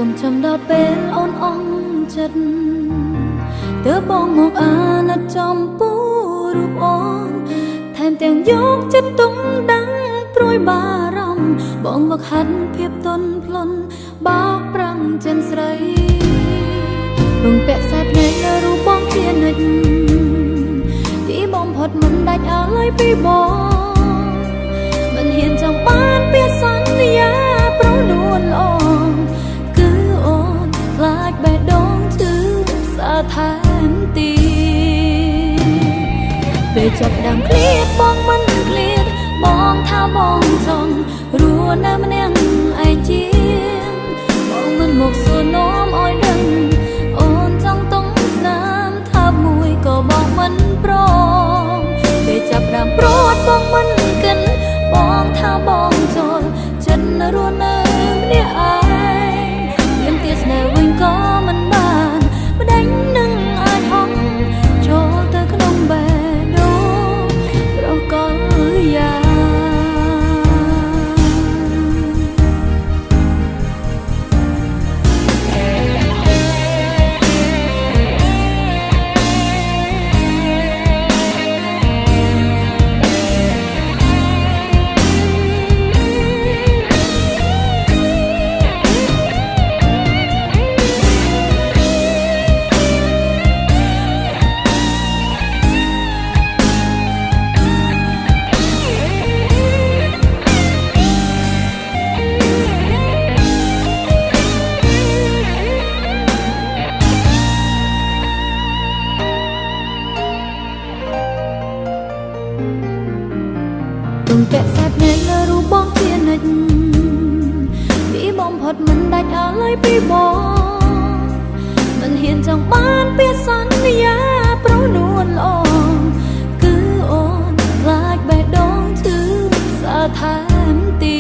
ងចាំដល់ពេលអូនអងចិត្តទើបបងមកអាណិតចំពោះរូបអូនថែមទាំងយកចិត្តទុំដឹងព្រួយបារម្ភបងមកហាត់ភាពទន់ភ្លន់បោកប្រាំងចិនស្រីរងពាក់ខ្សែភ្នែកលើរូបបងជានិច្ចទីបំផុតមិនដាច់អាឡ័យពីបងមិនហ៊ានចង់បានពាក្យសន្យាប្រនួនល្អគឺអូនខ្លាចបេះដូងឈឺសាថែមទីពេលចាប់ដើមឃ្លាតបងមិនឃ្លាតបងថាបងចង់រស់នៅម្នាក់ឯងជាងបងមិនមកសួរនាំឲ្យដឹងអូនចង់តុងស្នាមថាមួយក៏បងមិនព្រមពេលចាប់ដើមព្រួតបងមិនកិនបងថាបងចូលចិត្តរស់នៅម្នាក់ឯងមានទៀតស្នេហ៍វិញក៏មិនបានម្ដេចនឹងអាចហងចូលទៅក្នុងបេះដូងប្រកលយ៉ាងពាក់ខ្សែភ្នែកលើរូបបងជានិច្ចពីបំផុតមិនដាច់អាឡ័យពីបងមិនហ៊ានចង់បានពាក្យសន្យាប្រនួនល្អគឺអូនខ្លាចបេះដូងឈឺសាថែមទី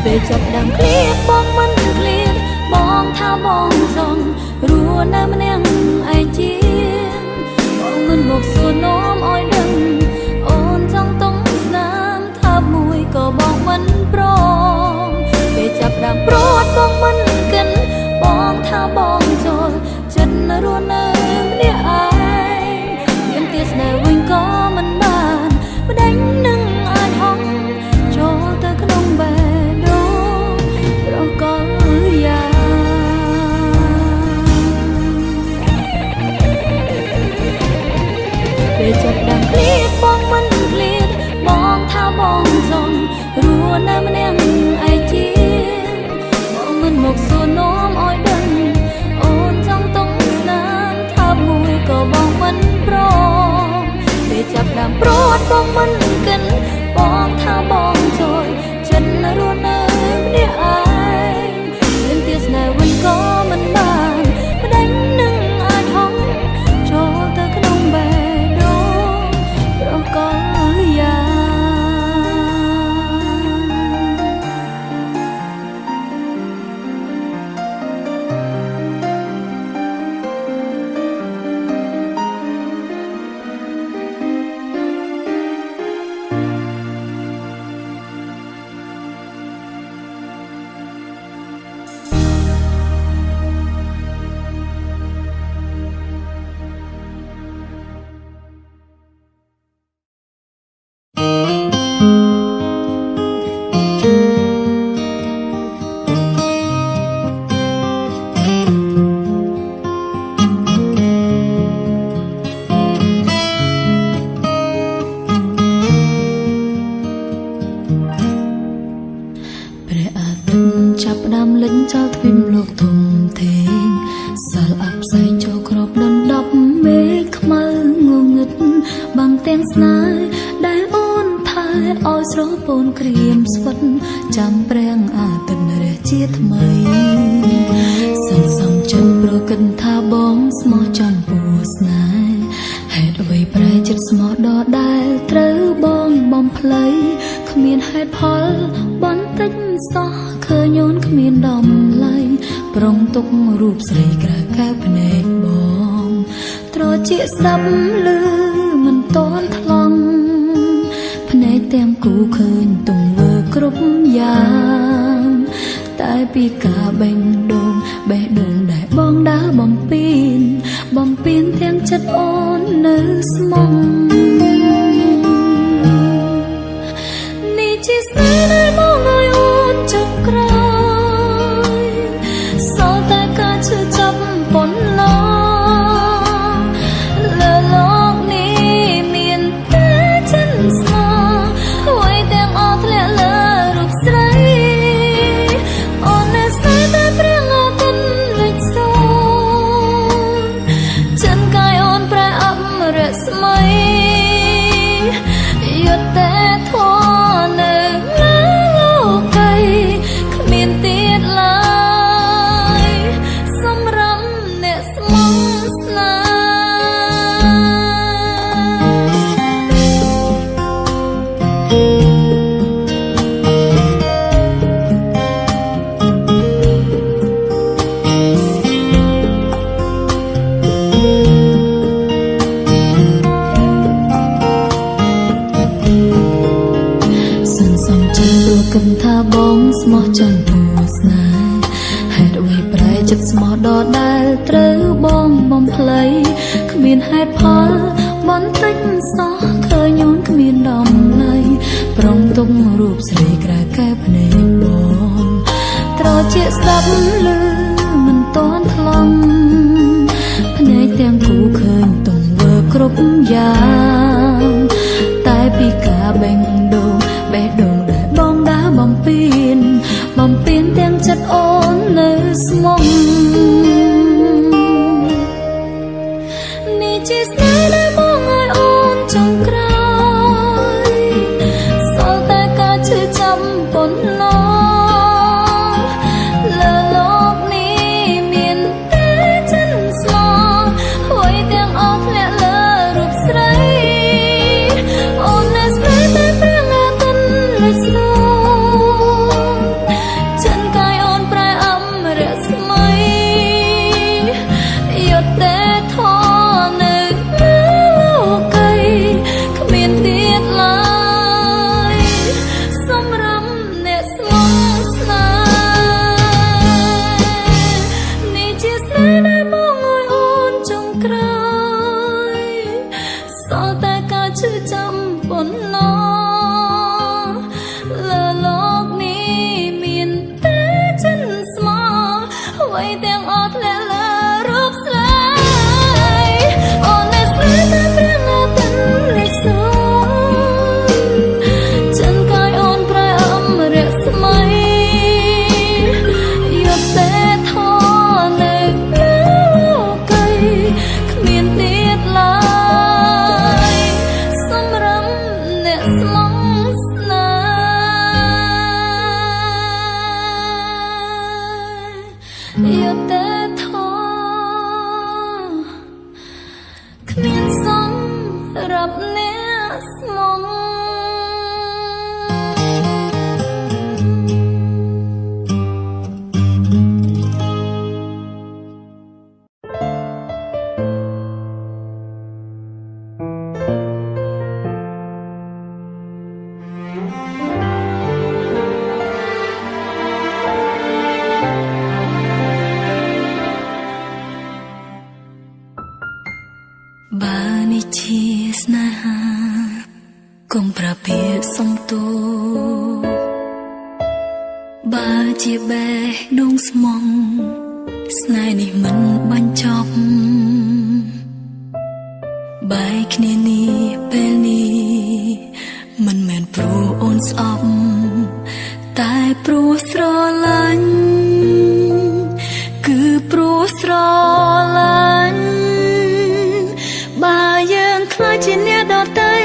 ពេលចាប់ដើមឃ្លាតបងមិនឃ្លាតបងថាបងចង់រស់នៅម្នាក់ឯងជាងបងមិនមកសួរនាំឲ្យដឹងចង់តុងស្នាមថាមួយក៏បងមិនព្រមពេលចាប់ដើមព្រួតបងមិនកិនបងថាបងចូលចិត្តរស់នៅម្នាក់ឯងមានទៀតស្នេហ៍វិញក៏មិនបានម្ដេចនឹងអាចហងចូលទៅក្នុងបេះដូងប្រកលយ៉ាងពេលចាប់ដើមឃ្លាតបងមិនបងថាបងចង់រស់នៅម្នាក់ឯងជាងបងមិនមកសួរនាំឲ្យដឹងអូនចង់តុងស្នាមថាមួយក៏បងមិនព្រមពេលចាប់ដើមព្រួតបងមិនកិនបងថាបងចូលចិត្តរស់នៅម្នាក់ឯងមានទៀតស្នេហ៍វិញក៏មិនបានម្ដេចនឹងអាចហងចូលទៅក្នុងបេះដូងប្រកលយ៉ាងចាំប្រាំងអាទិត្យរះជាថ្មីសន្សំចិត្តប្រកិនថាបងស្មោះចំពោះស្នេហ៍ហេតុអ្វីប្រែចិត្តស្មោះដដែលត្រូវបងបំភ្លៃគ្មានហេតុផលបន្តិចសោះឃើញអូនគ្មានដំឡៃប្រុងទុករូបស្រីក្រៅកែវភ្នែកបងត្រជាស្ដាប់ឮមិនតន់ថ្លង់ភ្នែកទាំងគូឃើញទង្វើគ្រប់យ៉ាង តែពីការបេះដូងដែលបងដើរបំពេញទាំងចិត្តអូននៅស្មងនេះជាស្នេហ៍ដែលមកឲ្យអូនចុងក្រោយសល់តែការឈឺចាប់ប៉ុណ្ណោះលើលោកនេះមានតែចិនស្មោអ្វីទាំងអស់ធ្លាក់លើរូបស្រីអូននៅស្នេហ៍តែព្រៀងអាទិត្យលេចសូន្យចិនកាយអូនប្រែអប់រស្មីយុទ្ធតែធននៅលើលោកីគ្មានទៀតឡើយសម្រាប់អ្នកស្មោះស្នេហ៍គំថាបងស្មោះចំពោះស្នេហ៍ហេតុអ្វីប្រែចិត្តស្មោះដដែលត្រូវបងបំភ្លៃគ្មានហេតុផលបន្តិចសោះឃើញអូនគ្មានដំណៃប្រុងទុករូបស្រីក្រៅកែភ្នែកបងត្រជាស្ដាប់ឮមិនតន់ថ្លង់ភ្នែកទាំងគូឃើញទង្វើគ្រប់យ៉ាងតែពីការបេះដូងដែលបងដើរបំពេញទាំងចិត្តអូននៅស្មងនេះជាស្នេហ៍ដែលមកឲ្យអូនចុងក្រោយសល់តែការឈឺចាប់ប៉ុណ្ណោះលើលោកនេះមានតែចិនស្មោអ្វីទាំងអស់ធ្លាក់លើរូបស្រីអូននៅស្នេហ៍តែព្រៀងអាទិត្យលេចសូន្យចិនកាយអូនប្រែអប់រស្មីយុទ្ធតែធននៅលើលោកីគ្មានទៀតឡើយសម្រាប់អ្នកស្មោះស្នេហ៍នេះជាស្នេហ៍ដែលមកឲ្យអូនចុងក្រោយសល់តែការឈឺចាំប៉ុណ្ណោះលើលោកនេះមានតែចិនស្មោអ្វីទាំងអស់ធ្លាក់លើរូបស្រីអូននៅស្នេហ៍តែព្រៀងអាទិត្យលេចសូន្យចិនកាយអូនប្រែអប់រស្មីយុទ្ធតែធននៅលើលោកីគ្មានទៀតឡើយសម្រាប់អ្នកស្មោះស្នេហ៍យុទ្ធតែធនគ្មានសម្រាប់អ្នកស្មោះបើនេះជាស្នេហាកុំប្រពាកសំទោបើជាបេះដូងស្មងស្នេហ៍នេះមិនបញ្ចប់បែកគ្នានេះពេលនេះមិនមែនព្រោះអូនស្អប់តែព្រោះស្រឡាញ់គឺព្រោះស្រឡាញ់បើយើងខ្លាចជាអ្នកដទៃ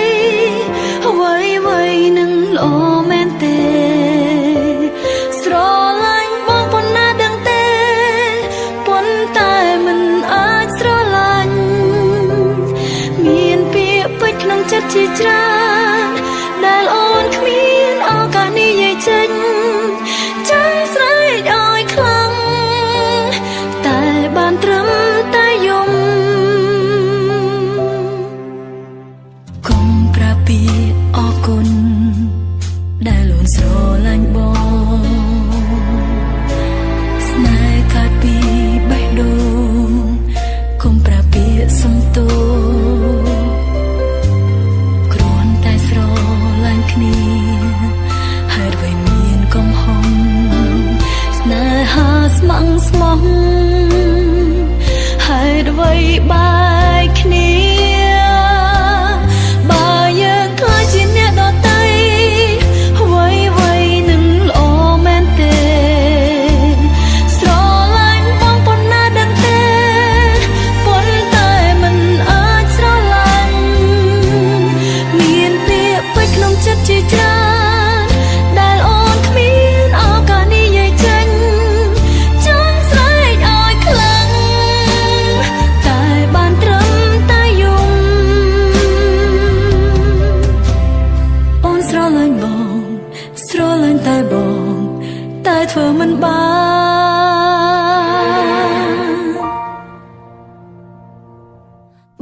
អ្វីនឹងល្អមែនទេស្រឡាញ់បងប៉ុណ្ណាដឹងទេប៉ុន្តែមិនអាចស្រឡាញ់មានពាក្យពេចន៍ក្នុងចិត្តជាច្រើនដែលអូនគ្មានឱកាសនិយាយចេញចង់ស្រែកឲ្យខ្លាំងតែបានត្រឹមតែយំកុំប្រាពីអរគុណដែលអូនស្រឡាញ់បង ស្មងស្មោះហើយអ្វីបែកគ្នាបើយើងខ្លាចជាអ្នកដទៃអ្វីនឹងល្អមែនទេស្រឡាញ់បងប៉ុណ្ណាដឹងទេប៉ុន្តែមិនអាចស្រឡាញ់មានពាក្យពេចន៍ក្នុងចិត្តជាច្រើនដែលអូនគ្មានឱកាសនិយាយចេញចង់ស្រែកឲ្យខ្លាំងតែបានត្រឹមតែយំអូនស្រឡាញ់បងស្រឡាញ់តែបងតែធ្វើមិនបាន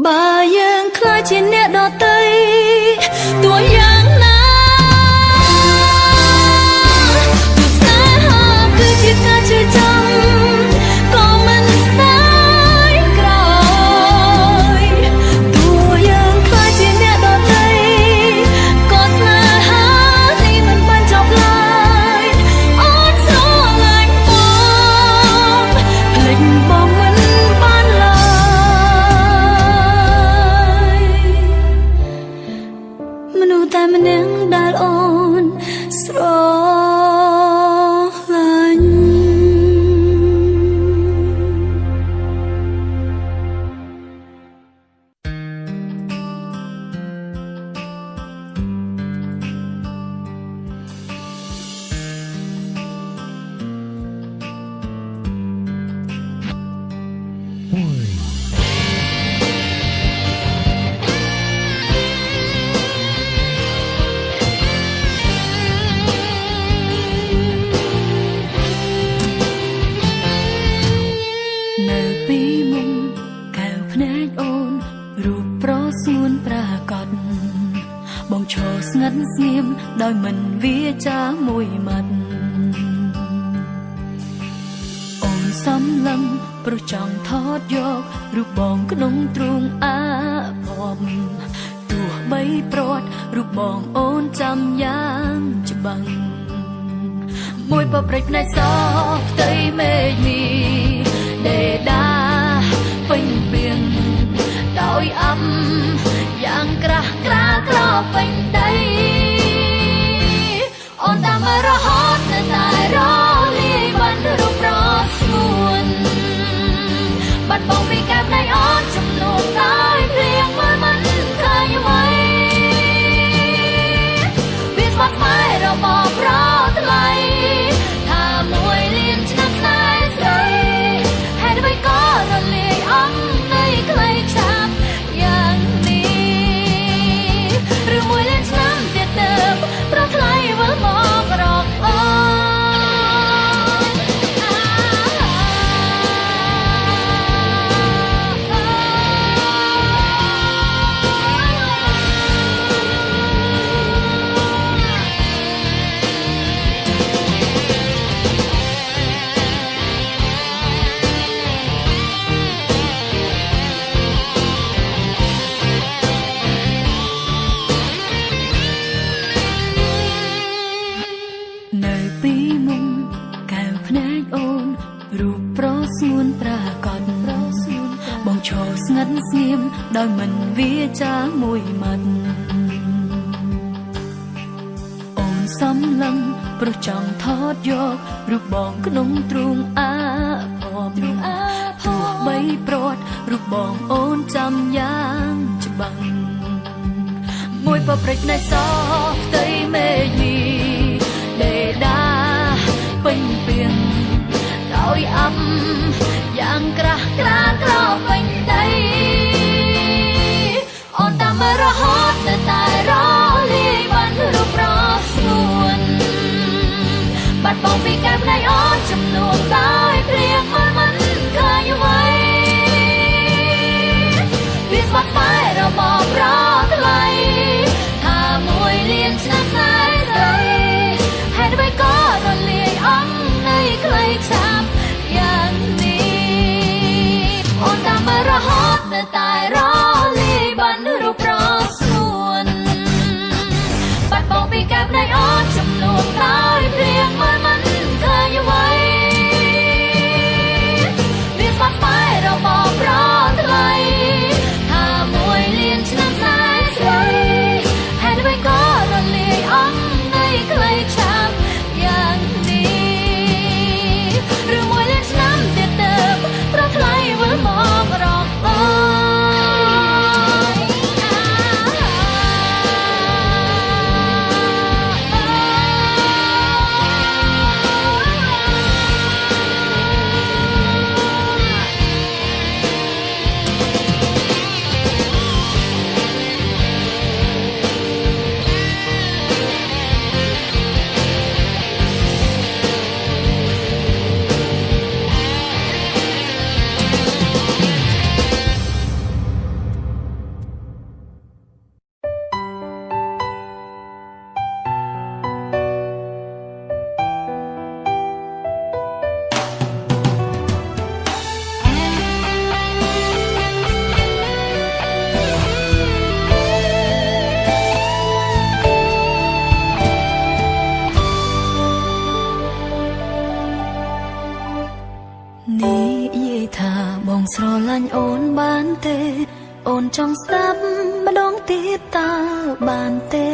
បើយើងខ្លាចជាអ្នកដទៃទោះយ៉ាងណាទោះស្នេហាគឺជាការជឿចាំក៏មិនស្ដាយក្រោយទោះយើងខ្លាចជាអ្នកដទៃក៏ស្នេហានេះមិនបានចប់ឡើយអូនស្រឡាញ់បងភ្លេចបងមិនបានឡើយមនុស្សតែម្នាក់ដែលអូនស្រឡាញ់នៅពីមុំកែវភ្នែកអូនរូបប្រសួនប្រាកដបងឈរស្ងាត់ស្ងៀមដោយមិនវាចាមួយម៉ាត់អូនសំឡឹងព្រោះចង់ថតយករូបបងក្នុងទ្រូងអាភ័ព្វទោះបីព្រាត់រូបបងអូនចាំយ៉ាងច្បាស់មួយបព្រិចផ្នែកសផ្ទៃមេឃមីដេដាពេញពៀងដោយអំយ៉ាងក្រាស់ក្រាលក្រពេញដីអូនតាមរហូតនៅតែរលាយបានរូបប្រស្ងួនបាត់បង់ពីកែបដៃអូនចំនួនដោយភ្លៀងមើលមិនឃើញអ្វីវាស្វាស្មាយរបស់ប្រថ្លៃថាមួយលានឆ្នាំស្នេហ៍ស្រីហេតុអ្វីក៏រលាយអំនៃក្លេឆាប់យ៉ាងនេះឬមួយលានឆ្នាំទៀតទៅប្រថ្លៃវិលមករកអូនៅពីមុំកែវភ្នែកអូនរូបប្រសួនប្រាកដបងឈរស្ងាត់ស្ងៀមដោយមិនវាចាមួយម៉ាត់អូនសំឡឹងព្រោះចង់ថតយករូបបងក្នុងទ្រូងអាភ័ព្វទោះបីព្រាត់រូបបងអូនចាំយ៉ាងច្បាស់មួយបព្រិចណែសផ្ទៃមេឃមីដេដាពេញពៀងដោយអំយ៉ាងក្រាស់ក្រាលក្រពេញដីអូនតាមរហូតនៅតែរលាយបានរូបប្រស្ងួនបាត់បង់ពីកែបដៃអូនចំនួនដោយភ្លៀងមើលមិនឃើញអ្វីវាស្វាស្មាយរបស់ប្រថ្លៃថាមួយលានឆ្នាំស្នេហ៍ស្រីហេតុអ្វីក៏រលាយអំនៃក្លេឆាប់យ៉ាងនេះអូនតាមរហូតនៅតែរលាយបានរូបប្រស្ងួនបាត់បង់ពីកែបដៃអូនចំនួនដោយភ្លៀងមើលមិនឃើញអ្វី អូនចង់ស្ដាប់ម្ដងទៀតតើបានទេ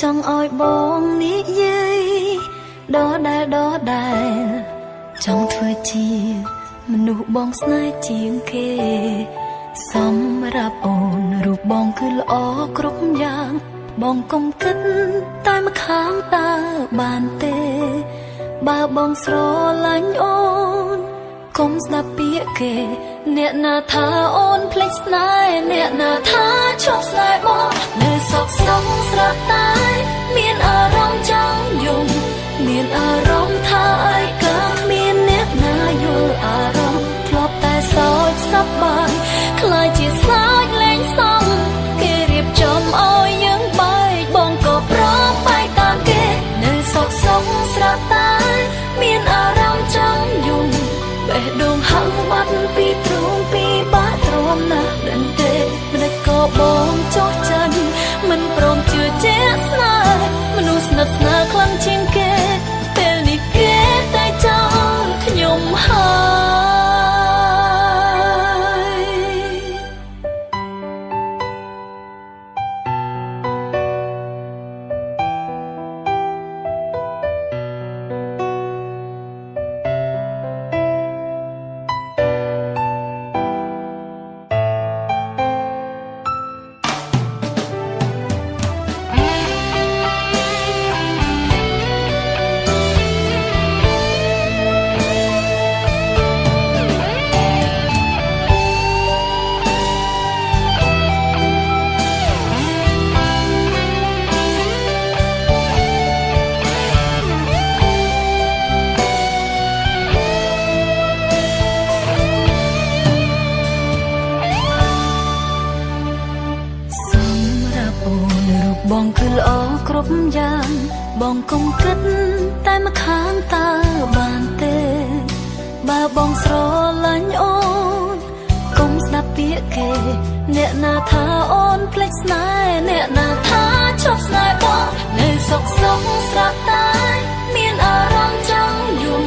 ចង់ឲ្យបងនិយាយដដែលចង់ធ្វើជាមនុស្សបងស្នេហ៍ជាងគេសម្រាប់អូនរូបបងគឺល្អគ្រប់យ៉ាងបងកុំគិតតែម្ខាងតើបានទេបើបងស្រឡាញ់អូនកុំស្ដាប់ពាក្យគេអ្នកណាថាអូនភ្លេចស្នេហ៍អ្នកណាថាឈប់ស្នេហ៍បងនៅសុខស្រាប់តែមានអារម្មណ៍ចង់យំមានអារម្មណ៍ថាឯកាមានអ្នកណាយល់អារម្មណ៍ធ្លាប់តែសោកសប្បាយខ្លាចជាសើចលែងសមគេរៀបចំឲ្យយើងបែកបងក៏ព្រមបែកតាមគេនៅសុខស្រាប់តែមានអារម្មណ៍ចង់យំបេះដូងហឹងបាត់ពីទ្រូងពីបាក់ទ្រាំណាស់ដឹងទេមិនក៏បងចោះចាញ់មិនព្រមជឿជាក់ស្នេហ៍មនុស្សស្និទ្ធស្នាលខ្លាំងជាងគេពេលនេះគេតែចោលខ្ញុំបងគឺល្អគ្រប់យ៉ាងបងកុំគិតតែម្ខាងតើបានទេបើបងស្រឡាញ់អូនកុំស្ដាប់ពាក្យគេអ្នកណាថាអូនភ្លេចស្នេហ៍អ្នកណាថាឈប់ស្នេហ៍បងនៅសុខស្រាប់តែមានអារម្មណ៍ចង់យំ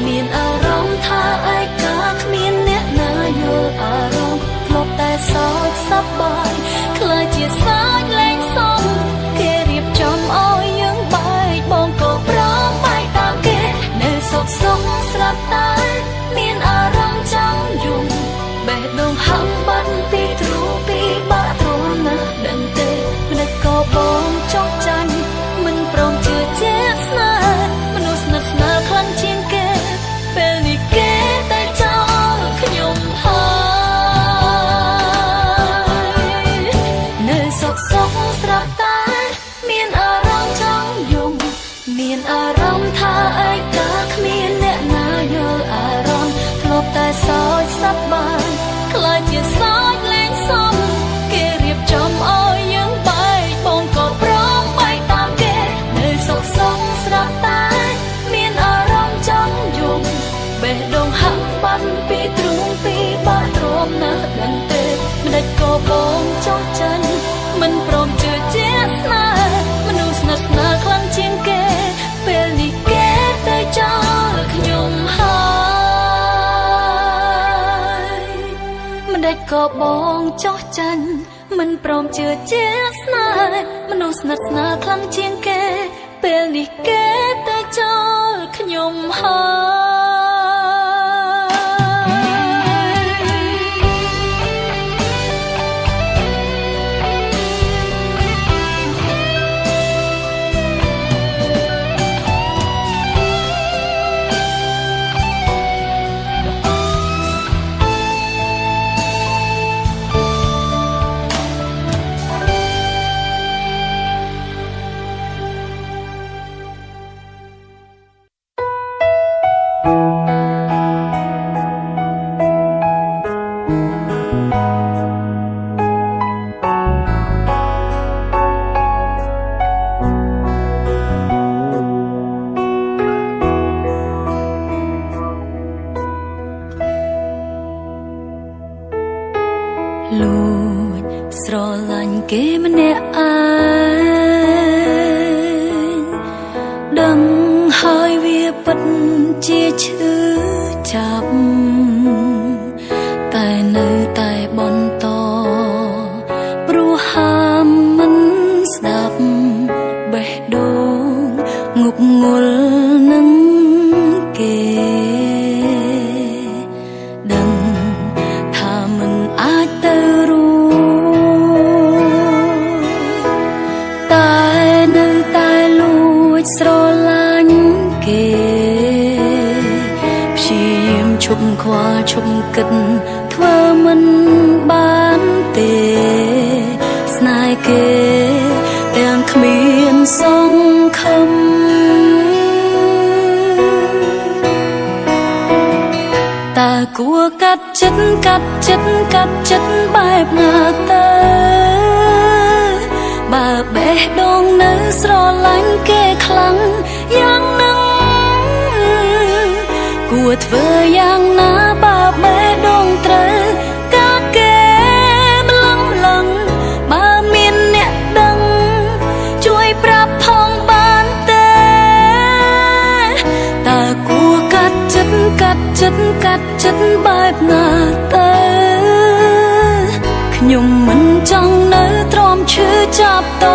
មានអារម្មណ៍ថាឯកាគ្មានអ្នកណាយល់អារម្មណ៍ធ្លាប់តែសោកសប្បាយខ្លាចជាសើចលែងសមគេរៀបចំឲ្យយើងបែកបងក៏ព្រមបែកតាមគេនៅសុខស្រាប់តែមានអារម្មណ៍ចង់យំបេះដូងហឹងបាត់ពីទ្រូងពីបាក់ទ្រាំណាស់ដឹងទេមិនក៏បងចោះចាញ់មិនព្រមជឿជាក់ស្នេហ៍មនុស្សស្និទ្ធស្នាលខ្លាំងជាងគេពេលនេះគេតែចោលខ្ញុំហើយនៅសុខស្រាប់តែមានអារម្មណ៍ចង់យំមានអារម្មណ៍ថាឯកាគ្មានអ្នកណាយល់អារម្មណ៍ធ្លាប់តែសោកសប្បាយខ្លាចជាសោកលែងសមគេរៀបចំឲ្យយើងបែកបងក៏ព្រមបែកតាមគេនៅសុខស្រាប់តែមានអារម្មណ៍ចង់យំបេះដូងហឹងបាត់ពីទ្រូងពីបាក់ទ្រាំណាស់ដឹងទេមិនដេចក៏បងចោះចាញ់មិនព្រមជឿជាក់ស្នេហ៍មនុស្សស្និទ្ធស្នាលខ្លាំងជាងគេពេលនេះគេតែចោលខ្ញុំហើយមិនដេចក៏បងចោះចាញ់មិនព្រមជឿជាក់ស្នេហ៍មនុស្សស្និទ្ធស្នាលខ្លាំងជាងគេពេលនេះគេតែចោលខ្ញុំ ចស្រឡាញ់គេព្យាយាមឈប់ខ្វល់ឈប់គិតធ្វើមិនបានទេស្នេហ៍គេទាំងគ្មានសង្ឃឹមតើគួរកាត់ចិត្តបែបណាទៅបើបេះដូងនៅស្រឡាញ់គេខ្លាំងយ៉ាងនឹងគួរធ្វើយ៉ាងណាបើបេះដូងត្រូវកាគេម្លឹងបើមានអ្នកដឹងជួយប្រាប់ផងបានទេតើគួរកាត់ចិត្តបែបណាទៅខ្ញុំមិនចង់នៅទ្រាំឈឺចាប់ត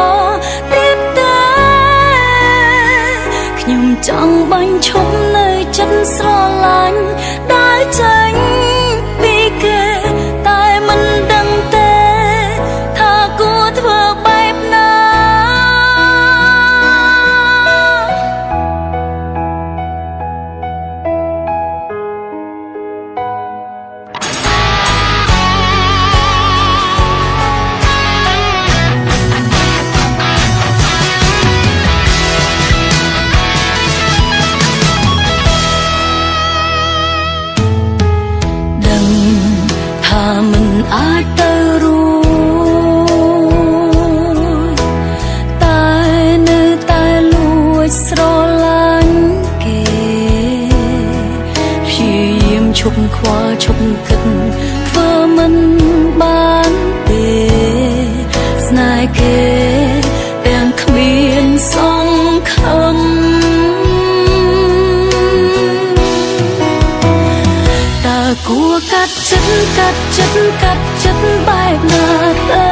ទៀតទេខ្ញុំចង់បាញ់ឈប់នៅចិត្តស្រឡាញ់ដែលចេញពីគេតែមិនដឹងទេថាគួរធ្វើបែបណាមិនអាចទៅរួចតែនៅតែលួចស្រឡាញ់គេព្យាយាមឈប់ខ្វល់ឈប់គិតធ្វើមិនបានទេស្នេហ៍គេទាំងគ្មានសង្ឃឹមគួរកាត់ចិត្តបែបណាទៅ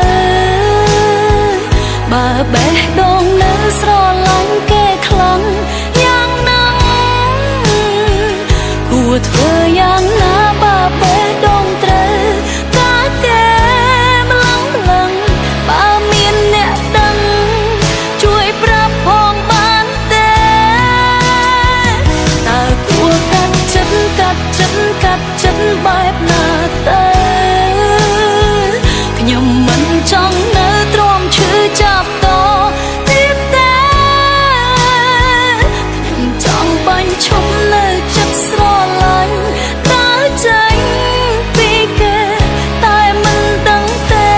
បើបេះដូងនៅស្រឡាញ់គេខ្លាំងយ៉ាងណាគួរធ្វើយ៉ាងណាបើបេះដូងត្រូវកាគេម្លឹងបើមានអ្នកដឹងជួយប្រាប់ផងបានទេតើគួរកាត់ចិត្តបែបណាទៅខ្ញុំមិនចង់នៅទ្រាំឈឺចាប់តទៀតទេខ្ញុំចង់បាញ់ឈប់នៅចិត្តស្រឡាញ់តែចេញពីគេតែមិនដឹងទេ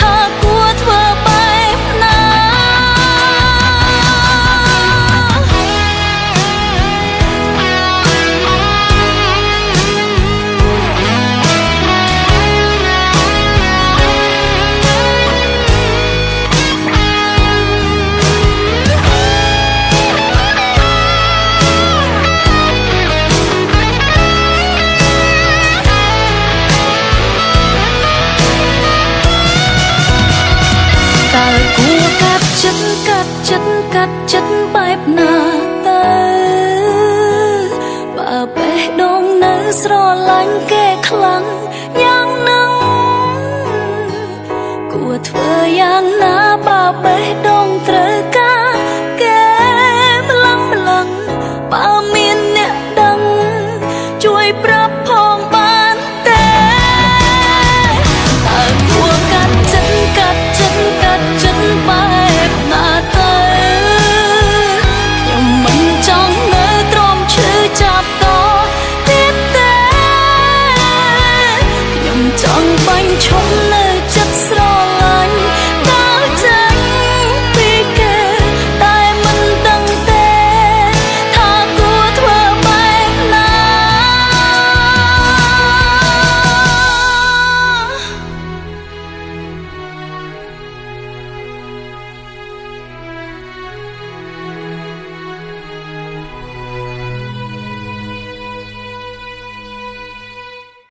ថាគួរធ្វើបែបណាចិត្តបែបណាទៅបើបេះដូងនៅស្រឡាញ់គេខ្លាំងយ៉ាងនឹងគួរធ្វើយ៉ាងណាបើបេះដូង